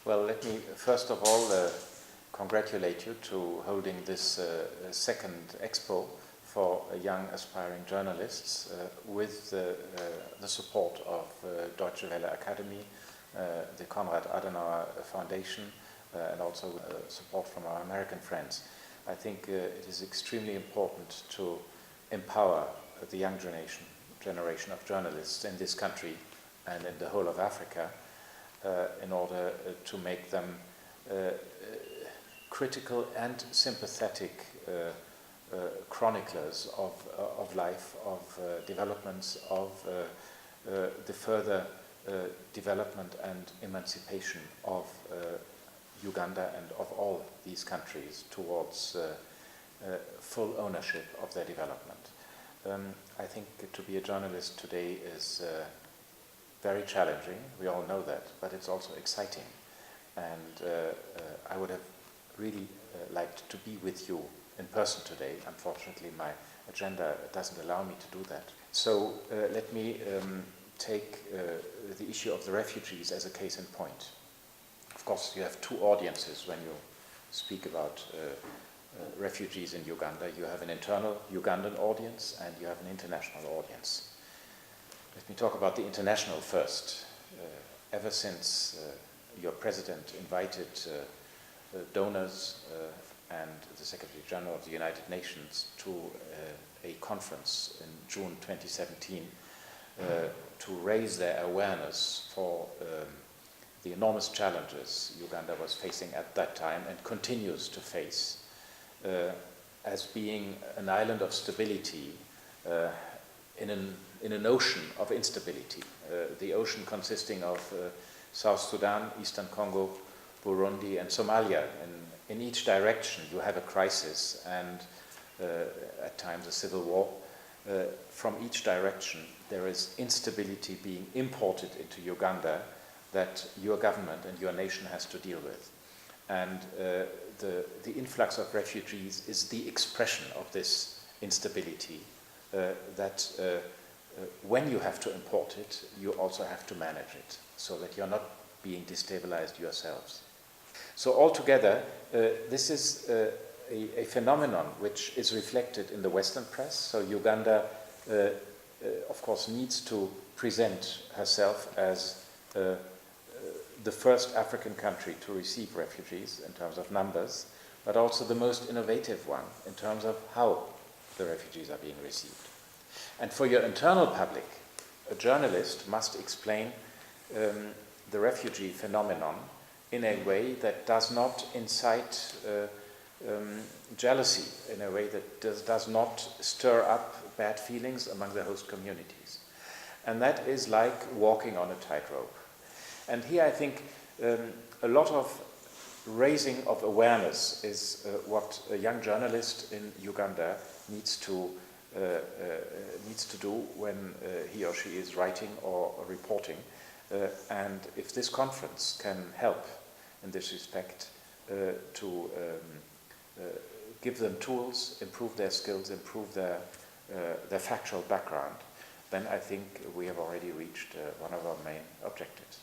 Well, let me first of all congratulate you to holding this second Expo for young aspiring journalists with the support of Deutsche Welle Academy, the Konrad Adenauer Foundation, and also support from our American friends. I think it is extremely important to empower the young generation of journalists in this country and in the whole of Africa in order to make them critical and sympathetic chroniclers of life, of developments, of the further development and emancipation of Uganda and of all these countries towards full ownership of their development. I think to be a journalist today is very challenging, we all know that, but it's also exciting. And I would have really liked to be with you in person today. Unfortunately, my agenda doesn't allow me to do that. So let me take the issue of the refugees as a case in point. Of course, you have two audiences when you speak about refugees in Uganda. You have an internal Ugandan audience and you have an international audience. Let me talk about the international first. Ever since your president invited donors and the Secretary General of the United Nations to a conference in June 2017 to raise their awareness for the enormous challenges Uganda was facing at that time and continues to face as being an island of stability in an ocean of instability. The ocean consisting of South Sudan, Eastern Congo, Burundi and Somalia. In each direction you have a crisis and at times a civil war. From each direction there is instability being imported into Uganda that your government and your nation has to deal with. And the influx of refugees is the expression of this instability that when you have to import it, you also have to manage it so that you're not being destabilized yourselves. So altogether, this is a phenomenon which is reflected in the Western press. So Uganda, of course, needs to present herself as the first African country to receive refugees in terms of numbers, but also the most innovative one in terms of how the refugees are being received. And for your internal public, a journalist must explain the refugee phenomenon in a way that does not incite jealousy, in a way that does not stir up bad feelings among the host communities. And that is like walking on a tightrope. And here I think a lot of raising of awareness is what a young journalist in Uganda needs to do when he or she is writing or reporting. And if this conference can help in this respect to give them tools, improve their skills, improve their factual background, then I think we have already reached one of our main objectives.